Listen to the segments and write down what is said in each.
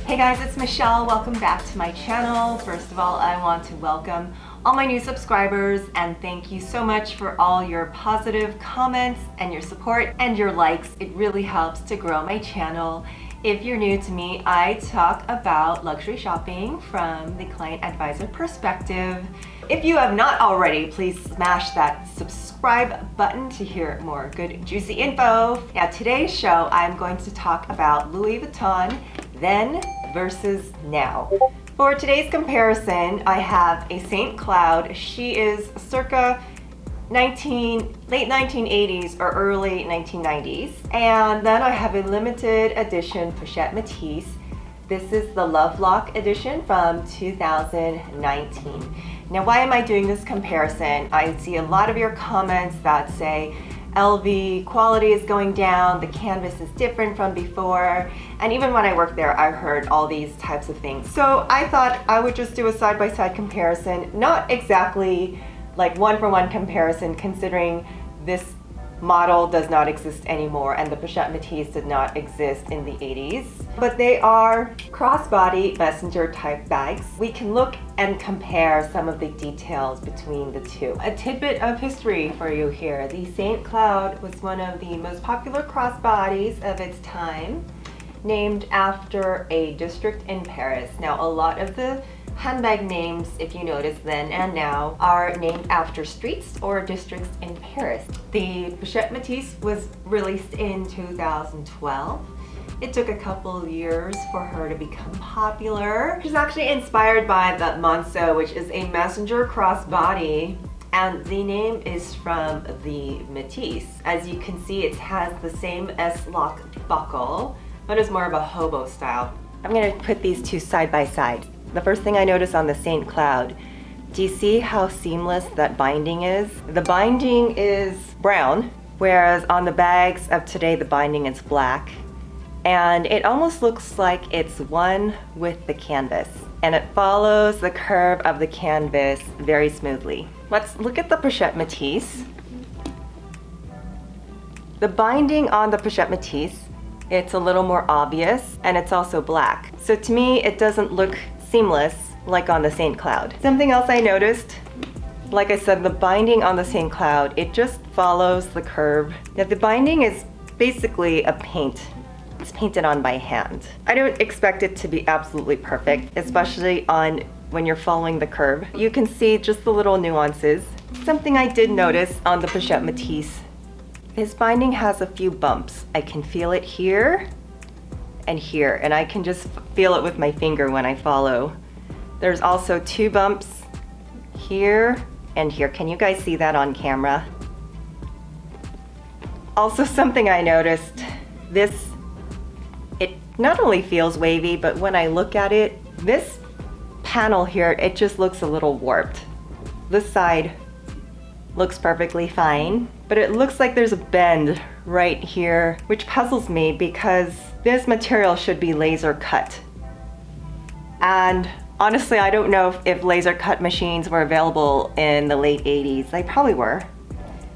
Hey guys, it's Michelle. Welcome back to my channel. First of all, I want to welcome all my new subscribers and thank you so much for all your positive comments and your support and your likes. It really helps to grow my channel. If you're new to me, I talk about luxury shopping from the client advisor perspective. If you have not already, please smash that subscribe button to hear more good juicy info. Now today's show, I'm going to talk about Louis Vuitton then versus now. For today's comparison, I have a St. Cloud. She is circa late 1980s or early 1990s. And then I have a limited edition Pochette Metis. This is the Love Lock edition from 2019. Now, why am I doing this comparison? I see a lot of your comments that say LV quality is going down, the canvas is different from before, and even when I worked there, I heard all these types of things. So I thought I would just do a side-by-side comparison, not exactly like one-for-one comparison, considering this model does not exist anymore and the Pochette Metis did not exist in the 80s. But they are crossbody messenger type bags. We can look and compare some of the details between the two. A tidbit of history for you here. The St. Cloud was one of the most popular crossbodies of its time, named after a district in Paris. Now, a lot of the handbag names, if you notice then and now, are named after streets or districts in Paris. The Pochette Metis was released in 2012. It took a couple years for her to become popular. She's actually inspired by the Monceau, which is a messenger crossbody, and the name is from the Metis. As you can see, it has the same S-lock buckle, but it's more of a hobo style. I'm gonna put these two side by side. The first thing I noticed on the St. Cloud, do you see how seamless that binding is? The binding is brown, whereas on the bags of today, the binding is black. And it almost looks like it's one with the canvas. And it follows the curve of the canvas very smoothly. Let's look at the Pochette Metis. The binding on the Pochette Metis, it's a little more obvious, and it's also black. So to me, it doesn't look seamless like on the St. Cloud. Something else I noticed, like I said, the binding on the St. Cloud, it just follows the curve. Now the binding is basically a paint. It's painted on by hand. I don't expect it to be absolutely perfect, especially on when you're following the curve. You can see just the little nuances. Something I did notice on the Pochette Metis, this binding has a few bumps. I can feel it here and here, and I can just feel it with my finger when I follow. There's also two bumps here and here. Can you guys see that on camera? Also, something I noticed, it not only feels wavy, but when I look at it, this panel here, it just looks a little warped. This side looks perfectly fine, but it looks like there's a bend right here, which puzzles me because this material should be laser cut. And honestly, I don't know if laser cut machines were available in the late 80s. They probably were.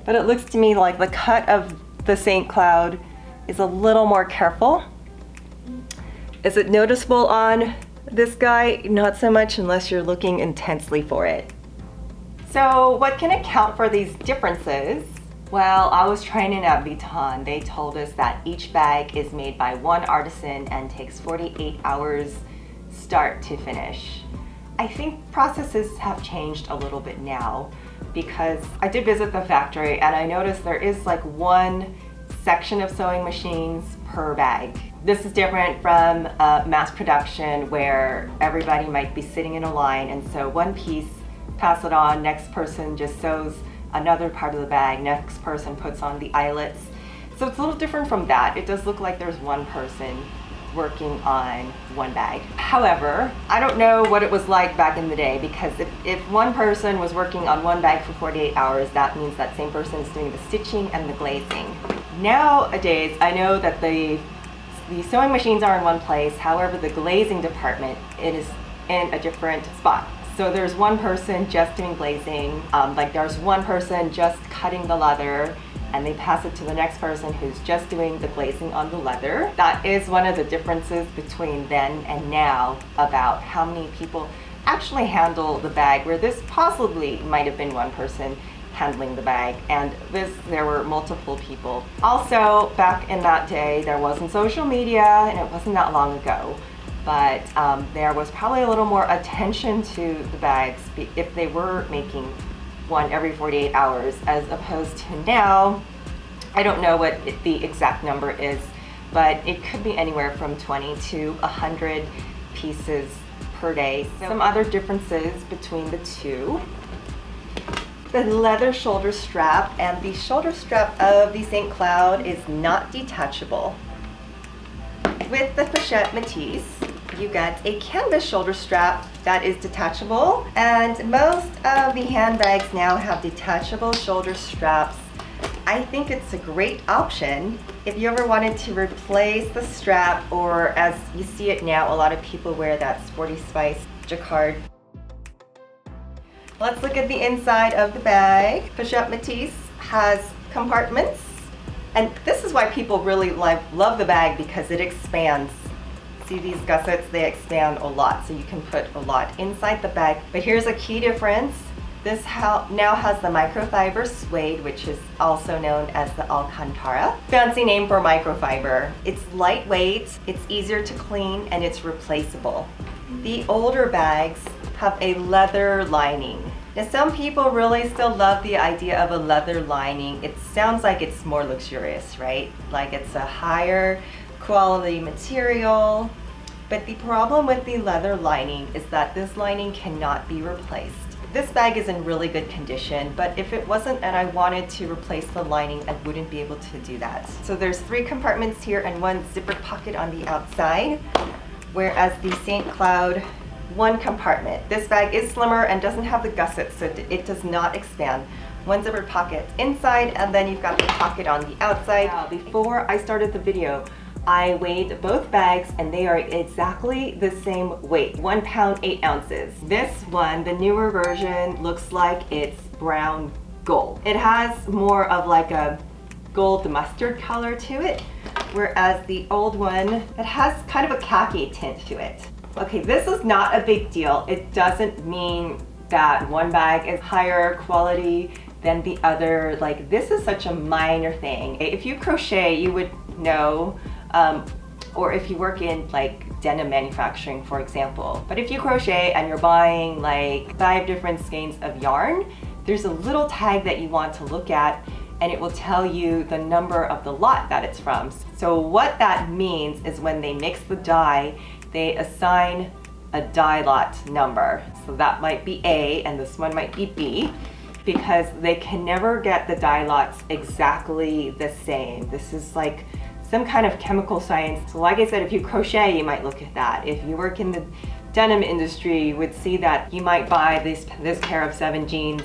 But it looks to me like the cut of the St. Cloud is a little more careful. Is it noticeable on this guy? Not so much unless you're looking intensely for it. So what can account for these differences? Well, I was training at Vuitton. They told us that each bag is made by one artisan and takes 48 hours start to finish. I think processes have changed a little bit now because I did visit the factory and I noticed there is like one section of sewing machines per bag. This is different from mass production where everybody might be sitting in a line and sew one piece, pass it on, next person just sews another part of the bag, next person puts on the eyelets. So it's a little different from that. It does look like there's one person working on one bag. However, I don't know what it was like back in the day because if one person was working on one bag for 48 hours, that means that same person is doing the stitching and the glazing. Nowadays, I know that the sewing machines are in one place, however, the glazing department, it is in a different spot. So there's one person just doing glazing, like there's one person just cutting the leather, and they pass it to the next person who's just doing the glazing on the leather. That is one of the differences between then and now about how many people actually handle the bag, where this possibly might have been one person handling the bag, and there were multiple people. Also, back in that day, there wasn't social media, and it wasn't that long ago, but there was probably a little more attention to the bags if they were making one every 48 hours, as opposed to now. I don't know what the exact number is, but it could be anywhere from 20 to 100 pieces per day. Some other differences between the two: the leather shoulder strap, and the shoulder strap of the St. Cloud is not detachable. With the Pochette Metis, you get a canvas shoulder strap that is detachable, and most of the handbags now have detachable shoulder straps. I think it's a great option if you ever wanted to replace the strap, or as you see it now, a lot of people wear that Sporty Spice jacquard. Let's look at the inside of the bag. Pochette Metis has compartments, and this is why people really love the bag, because it expands. See these gussets, they expand a lot, so you can put a lot inside the bag. But here's a key difference. This now has the microfiber suede, which is also known as the Alcantara. Fancy name for microfiber. It's lightweight, it's easier to clean, and it's replaceable. The older bags have a leather lining. Now, some people really still love the idea of a leather lining. It sounds like it's more luxurious, right? Like it's a higher quality material. But the problem with the leather lining is that this lining cannot be replaced. This bag is in really good condition, but if it wasn't and I wanted to replace the lining, I wouldn't be able to do that. So there's 3 compartments here and 1 zipper pocket on the outside, whereas the St. Cloud, 1 compartment. This bag is slimmer and doesn't have the gussets, so it does not expand. 1 zipper pocket inside, and then you've got the pocket on the outside. Now, before I started the video, I weighed both bags, and they are exactly the same weight, 1 pound 8 ounces. This one, the newer version, looks like it's brown gold. It has more of like a gold mustard color to it, whereas the old one, it has kind of a khaki tint to it. Okay, this is not a big deal. It doesn't mean that one bag is higher quality than the other. Like, this is such a minor thing. If you crochet, you would know, or if you work in like denim manufacturing, for example. But if you crochet and you're buying like 5 different skeins of yarn, there's a little tag that you want to look at, and it will tell you the number of the lot that it's from. So what that means is when they mix the dye, they assign a dye lot number. So that might be A, and this one might be B, because they can never get the dye lots exactly the same. This is like some kind of chemical science. So like I said, if you crochet, you might look at that. If you work in the denim industry, you would see that you might buy this pair of 7 jeans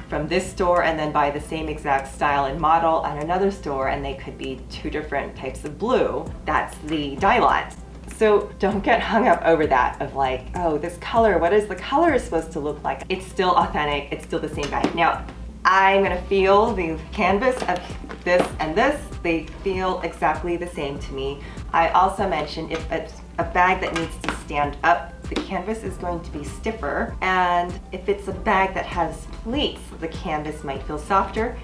from this store and then buy the same exact style and model at another store, and they could be 2 different types of blue. That's the dye lot. So don't get hung up over that of like, oh, this color, what is the color supposed to look like? It's still authentic, it's still the same bag. Now, I'm gonna feel the canvas of this and this. They feel exactly the same to me. I also mentioned if it's a bag that needs to stand up, the canvas is going to be stiffer. And if it's a bag that has pleats, the canvas might feel softer.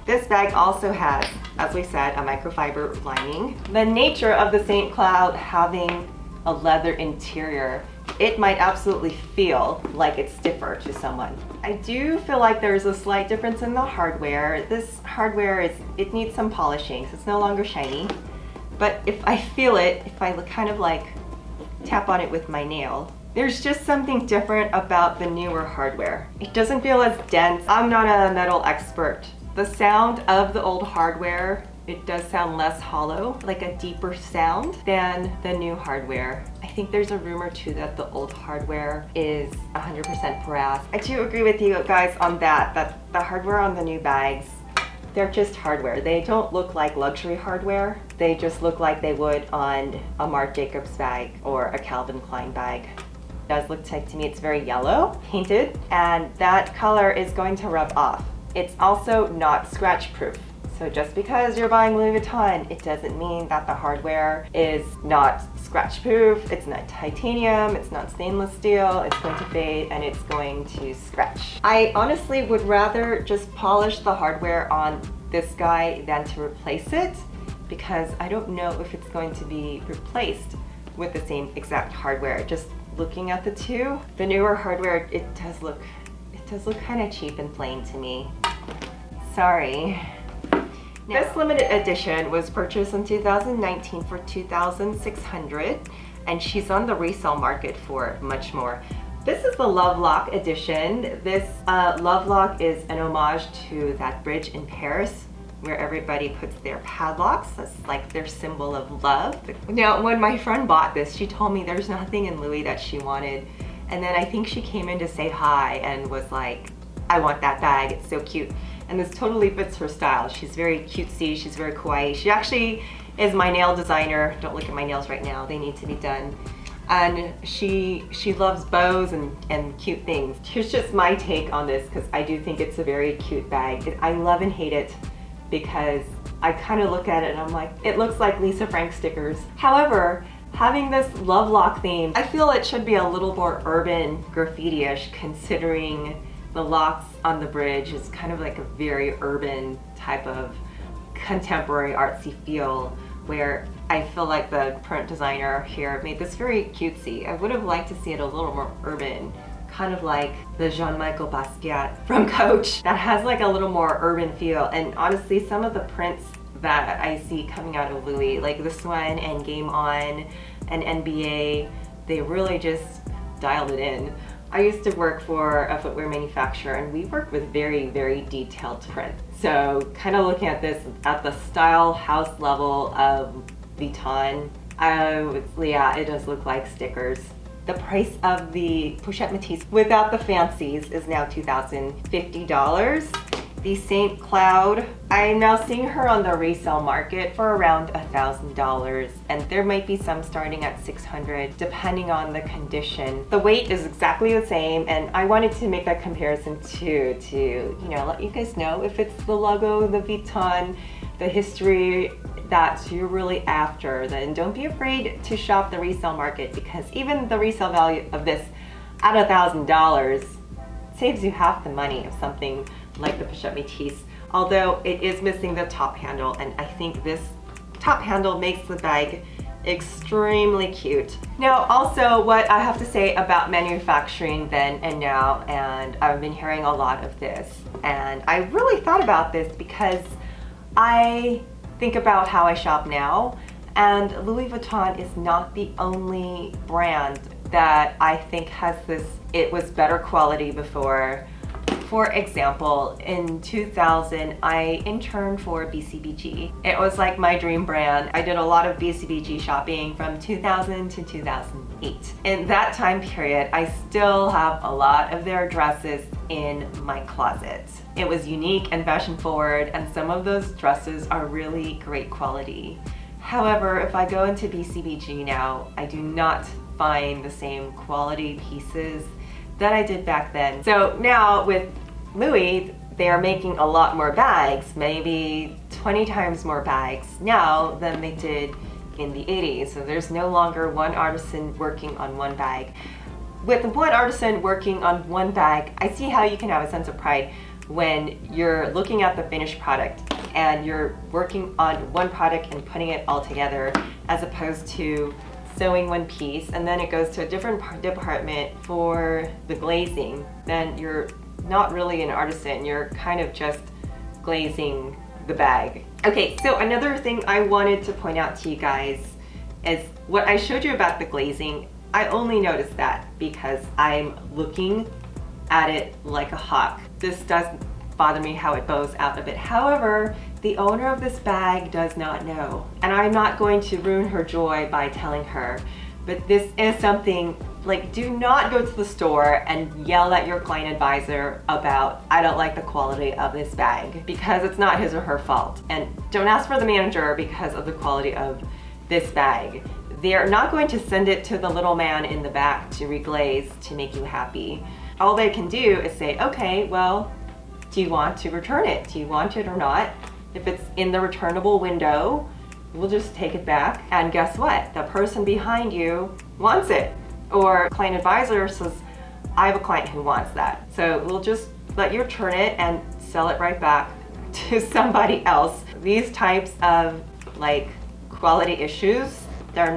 This bag also has, as we said, a microfiber lining. The nature of the St. Cloud having a leather interior, it might absolutely feel like it's stiffer to someone. I do feel like there's a slight difference in the hardware. This hardware it needs some polishing, so it's no longer shiny. But if I feel it, if I kind of like tap on it with my nail, there's just something different about the newer hardware. It doesn't feel as dense. I'm not a metal expert. The sound of the old hardware, it does sound less hollow, like a deeper sound than the new hardware. I think there's a rumor too that the old hardware is 100% brass. I do agree with you guys on that the hardware on the new bags, they're just hardware. They don't look like luxury hardware. They just look like they would on a Marc Jacobs bag or a Calvin Klein bag. It does look like, to me, it's very yellow, painted, and that color is going to rub off. It's also not scratch proof. So just because you're buying Louis Vuitton, it doesn't mean that the hardware is not scratch proof, it's not titanium, it's not stainless steel, it's going to fade and it's going to scratch. I honestly would rather just polish the hardware on this guy than to replace it, because I don't know if it's going to be replaced with the same exact hardware. Just looking at the two, the newer hardware, it does look kind of cheap and plain to me. Sorry. This limited edition was purchased in 2019 for $2,600, and she's on the resale market for much more. This is the Love Lock edition. This Love Lock is an homage to that bridge in Paris where everybody puts their padlocks. That's like their symbol of love. Now, when my friend bought this, she told me there's nothing in Louis that she wanted. And then I think she came in to say hi and was like, I want that bag, it's so cute. And this totally fits her style. She's very cutesy, she's very kawaii. She actually is my nail designer. Don't look at my nails right now, they need to be done. And she loves bows and cute things. Here's just my take on this, because I do think it's a very cute bag. I love and hate it, because I kind of look at it and I'm like, it looks like Lisa Frank stickers. However, having this Love Lock theme, I feel it should be a little more urban graffiti-ish, considering the locks on the bridge is kind of like a very urban type of contemporary artsy feel, where I feel like the print designer here made this very cutesy. I would have liked to see it a little more urban, kind of like the Jean-Michel Basquiat from Coach, that has like a little more urban feel. And honestly, some of the prints that I see coming out of Louis, like this one and Game On and NBA, they really just dialed it in. I used to work for a footwear manufacturer, and we worked with very, very detailed print. So kind of looking at this at the style house level of Vuitton, yeah, it does look like stickers. The price of the Pochette Metis without the fancies is now $2,050. The Saint Cloud, I'm now seeing her on the resale market for around $1,000, and there might be some starting at $600 depending on the condition. The weight is exactly the same, and I wanted to make that comparison too, to you know, let you guys know if it's the logo, the Vuitton, the history that you're really after, then don't be afraid to shop the resale market, because even the resale value of this at $1,000 saves you half the money of something like the Pochette Metis, although it is missing the top handle, and I think this top handle makes the bag extremely cute. Now, also what I have to say about manufacturing then and now, and I've been hearing a lot of this, and I really thought about this because I think about how I shop now, and Louis Vuitton is not the only brand that I think has this, it was better quality before. For example, in 2000, I interned for BCBG. It was like my dream brand. I did a lot of BCBG shopping from 2000 to 2008. In that time period, I still have a lot of their dresses in my closet. It was unique and fashion forward, and some of those dresses are really great quality. However, if I go into BCBG now, I do not find the same quality pieces that I did back then. So now with Louis, they are making a lot more bags, maybe 20 times more bags now than they did in the 80s. So there's no longer one artisan working on one bag. With one artisan working on one bag, I see how you can have a sense of pride when you're looking at the finished product and you're working on one product and putting it all together, as opposed to sewing one piece and then it goes to a different department for the glazing. Then you're not really an artisan, you're kind of just glazing the bag. Okay, so another thing I wanted to point out to you guys is what I showed you about the glazing. I only noticed that because I'm looking at it like a hawk. This does bother me how it bows out a bit. However, the owner of this bag does not know, and I'm not going to ruin her joy by telling her, but this is something, like, do not go to the store and yell at your client advisor about, I don't like the quality of this bag, because it's not his or her fault. And don't ask for the manager because of the quality of this bag. They're not going to send it to the little man in the back to reglaze to make you happy. All they can do is say, okay, well, do you want to return it? Do you want it or not? If it's in the returnable window, we'll just take it back, and guess what? The person behind you wants it. Or client advisor says, I have a client who wants that. So we'll just let you return it and sell it right back to somebody else. These types of like quality issues, they're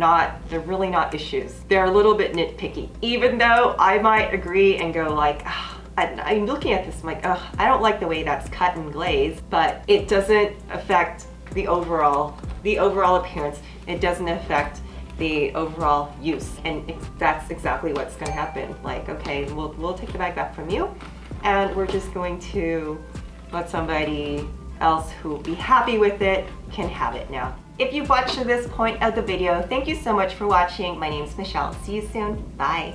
really not issues. They're a little bit nitpicky. Even though I might agree and go like, I'm looking at this, I'm like, I don't like the way that's cut and glazed, but it doesn't affect the overall appearance. It doesn't affect the overall use, and that's exactly what's going to happen. Like, okay, we'll take the bag back from you, and we're just going to let somebody else who will be happy with it can have it now. If you've watched to this point of the video, thank you so much for watching. My name's Michelle. See you soon. Bye.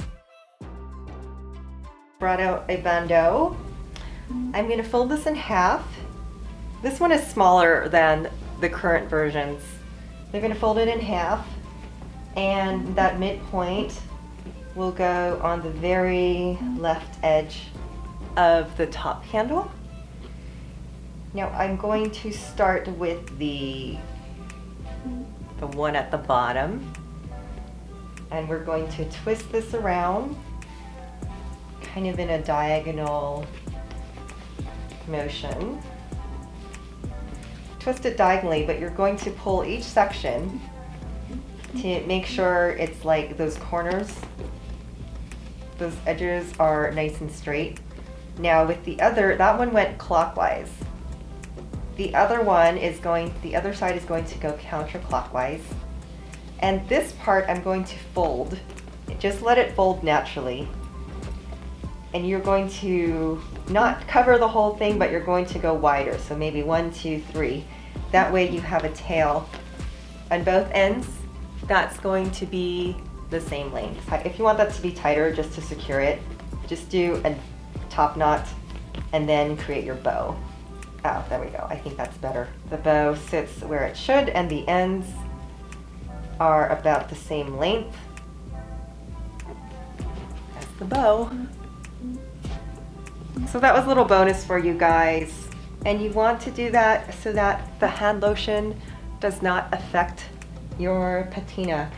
Brought out a bandeau. I'm going to fold this in half. This one is smaller than the current versions. They're going to fold it in half, and that midpoint will go on the very left edge of the top handle. Now I'm going to start with the one at the bottom, and we're going to twist this around kind of in a diagonal motion. Twist it diagonally, but you're going to pull each section to make sure it's like those corners, those edges are nice and straight. Now with the other, that one went clockwise. The other side is going to go counterclockwise. And this part I'm going to fold. Just let it fold naturally. And you're going to not cover the whole thing, but you're going to go wider. So maybe 1, 2, 3. That way you have a tail on both ends. That's going to be the same length. If you want that to be tighter, just to secure it, just do a top knot and then create your bow. Oh, there we go. I think that's better. The bow sits where it should, and the ends are about the same length as the bow. So that was a little bonus for you guys. And you want to do that so that the hand lotion does not affect your patina.